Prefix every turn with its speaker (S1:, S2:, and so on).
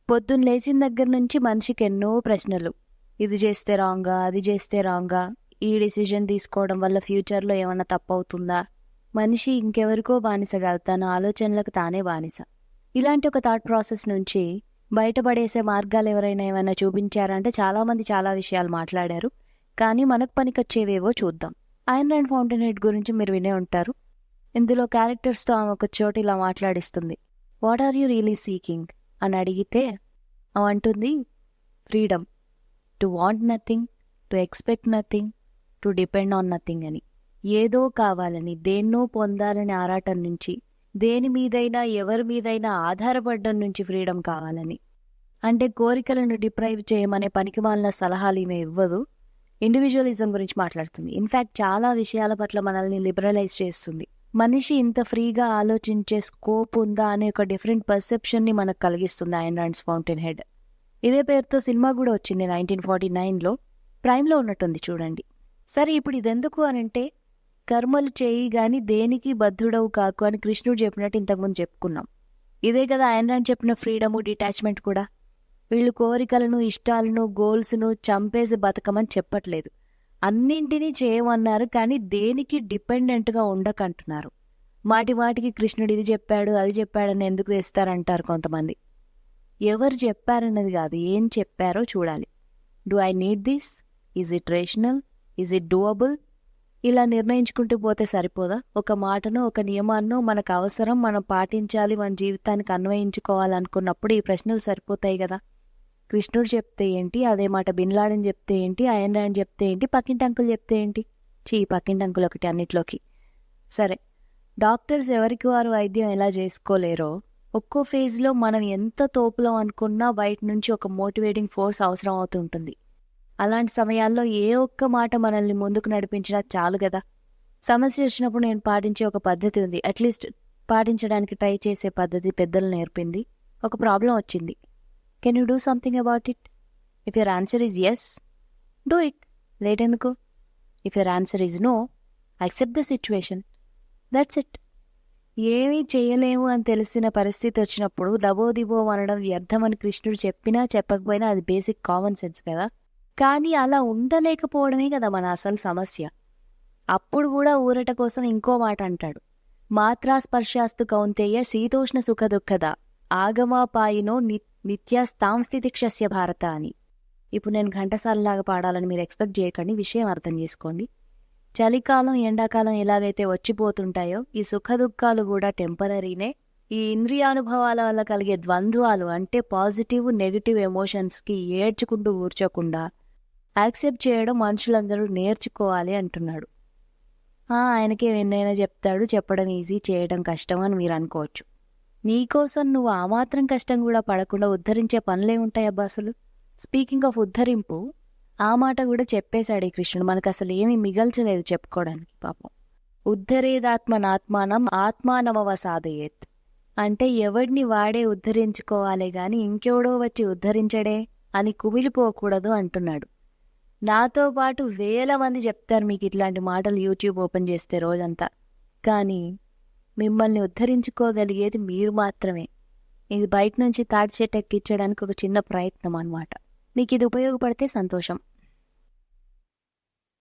S1: పొద్దున్న లేచిన దగ్గర నుంచి మనిషికి ఎన్నో ప్రశ్నలు. ఇది చేస్తే రాంగా, అది చేస్తే రాంగా, ఈ డిసిజన్ తీసుకోవడం వల్ల ఫ్యూచర్లో ఏమన్నా తప్పవుతుందా, మనిషి ఇంకెవరికో బానిస కాదు, తన ఆలోచనలకు తానే బానిస. ఇలాంటి ఒక థాట్ ప్రాసెస్ నుంచి బయటపడేసే మార్గాలు ఎవరైనా ఏమైనా చూపించారంటే చాలామంది చాలా విషయాలు మాట్లాడారు. కానీ మనకు పనికొచ్చేవేవో చూద్దాం. ఐన్ ర్యాండ్ ఫౌంటైన్ హెడ్ గురించి మీరు వినే ఉంటారు. ఇందులో క్యారెక్టర్స్తో ఆమె ఒక చోటు ఇలా మాట్లాడిస్తుంది. What are you really seeking అని అడిగితే ఆమె అంటుంది, freedom, to want nothing, to expect nothing, to depend on nothing అని. ఏదో కావాలని, దేన్నో పొందాలని ఆరాటం నుంచి, దేని మీదైనా ఎవరి మీదైనా ఆధారపడడం నుంచి ఫ్రీడమ్ కావాలని. అంటే కోరికలను డిప్రైవ్ చేయమనే పనికిమాలిన సలహాలు ఈమె ఇవ్వదు. ఇండివిజువలిజం గురించి మాట్లాడుతుంది. ఇన్ఫ్యాక్ట్ చాలా విషయాల పట్ల మనల్ని లిబరలైజ్ చేస్తుంది. మనిషి ఇంత ఫ్రీగా ఆలోచించే స్కోప్ ఉందా అనే ఒక డిఫరెంట్ పర్సెప్షన్ని మనకు కలిగిస్తుంది ఐన్ ర్యాండ్స్ ఫౌంటైన్ హెడ్. ఇదే పేరుతో సినిమా కూడా వచ్చింది 1949లో. ప్రైమ్లో ఉన్నట్టుంది, చూడండి. సరే, ఇప్పుడు ఇదెందుకు అనంటే, కర్మలు చేయి గాని దేనికి బద్ధుడవు కాకు అని కృష్ణుడు చెప్పినట్టు ఇంతకుముందు చెప్పుకున్నాం. ఇదే కదా ఐన్ ర్యాండ్ చెప్పిన ఫ్రీడము, డిటాచ్మెంట్ కూడా. వీళ్ళు కోరికలను, ఇష్టాలను, గోల్స్ను చంపేసి బతకమని చెప్పట్లేదు. అన్నింటినీ చేయమన్నారు, కానీ దేనికి డిపెండెంట్గా ఉండకంటున్నారు. మాటి మాటికి కృష్ణుడు ఇది చెప్పాడు, అది చెప్పాడని ఎందుకు తెస్తారంటారు కొంతమంది. ఎవరు చెప్పారన్నది కాదు, ఏం చెప్పారో చూడాలి. Do I need this? Is it rational? Is it doable? ఇలా నిర్ణయించుకుంటూ పోతే సరిపోదా? ఒక మాటనో ఒక నియమాన్నో మనకు అవసరం, మనం పాటించాలి, మన జీవితానికి అన్వయించుకోవాలనుకున్నప్పుడు ఈ ప్రశ్నలు సరిపోతాయి కదా. కృష్ణుడు చెప్తే ఏంటి, అదే మాట బిన్ లాడెన్ చెప్తే ఏంటి, ఐన్ ర్యాండ్ చెప్తే ఏంటి, పక్కింటి అంకుల్ చెప్తే ఏంటి? పక్కింటి అంకుల్ ఒకటి అన్నిట్లోకి. సరే, డాక్టర్స్ ఎవరికి వారు వైద్యం ఎలా చేసుకోలేరో, ఒక్కో ఫేజ్లో మనం ఎంత తోపులో అనుకున్నా బయట నుంచి ఒక మోటివేటింగ్ ఫోర్స్ అవసరం అవుతుంటుంది. అలాంటి సమయాల్లో ఏ ఒక్క మాట మనల్ని ముందుకు నడిపించినా చాలు కదా. సమస్య వచ్చినప్పుడు నేను పాటించే ఒక పద్ధతి ఉంది, అట్లీస్ట్ పాటించడానికి ట్రై చేసే పద్ధతి పెద్దలు నేర్పింది. ఒక ప్రాబ్లం వచ్చింది. Can you do something about it? If your answer is yes, do it. Late ఎందుకు? If your answer is no, accept the situation. That's it. ఏమీ చేయలేము అని తెలిసిన పరిస్థితి వచ్చినప్పుడు దబోదిబో అనడం వ్యర్థమని కృష్ణుడు చెప్పినా చెప్పకపోయినా అది బేసిక్ కామన్ సెన్స్ కదా. కానీ అలా ఉండలేకపోవడమే కదా మన అసలు సమస్య. అప్పుడు కూడా ఊరట కోసం ఇంకో మాట అంటాడు. మాత్రా స్పర్శాస్తు కౌంతేయ శీతోష్ణ సుఖ దుఃఖద ఆగమాపాయినో నిత్యాస్తాంస్థితిక్షస్య భారత అని. ఇప్పుడు నేను ఘంటసాలలాగా పాడాలని మీరు ఎక్స్పెక్ట్ చేయకండి, విషయం అర్థం చేసుకోండి. చలికాలం, ఎండాకాలం ఎలాగైతే వచ్చిపోతుంటాయో ఈ సుఖదుఖాలు కూడా టెంపరీనే. ఈ ఇంద్రియానుభవాల వల్ల కలిగే ద్వంద్వాలు అంటే పాజిటివ్, నెగిటివ్ ఎమోషన్స్కి ఏడ్చుకుంటూ కూర్చోకుండా యాక్సెప్ట్ చేయడం మనుషులందరూ నేర్చుకోవాలి అంటున్నాడు. ఆయనకే ఎన్నైనా చెప్తాడు, చెప్పడం ఈజీ, చేయడం కష్టం అని మీరు అనుకోవచ్చు. నీకోసం నువ్వు ఆ మాత్రం కష్టం కూడా పడకుండా ఉద్ధరించే పనులే ఉంటాయబ్బా అసలు. స్పీకింగ్ ఆఫ్ ఉద్ధరింపు, ఆ మాట కూడా చెప్పేశాడు ఈ కృష్ణుడు. మనకు అసలు ఏమీ మిగల్చలేదు చెప్పుకోవడానికి. పాపం, ఉద్ధరేదాత్మనాత్మానం ఆత్మానమవ సాధయేత్ అంటే ఎవడిని వాడే ఉద్ధరించుకోవాలే గాని ఇంకెవడో వచ్చి ఉద్ధరించడే అని కుమిలిపోకూడదు అంటున్నాడు. నాతో పాటు 1000 మంది చెప్తారు మీకు ఇట్లాంటి మాటలు యూట్యూబ్ ఓపెన్ చేస్తే రోజంతా. కానీ మిమ్మల్ని ఉద్ధరించుకోగలిగేది మీరు మాత్రమే. ఇది బయట నుంచి తాటి చెట్టు ఎక్కించడానికి ఒక చిన్న ప్రయత్నం అన్నమాట. మీకు ఇది ఉపయోగపడితే సంతోషం.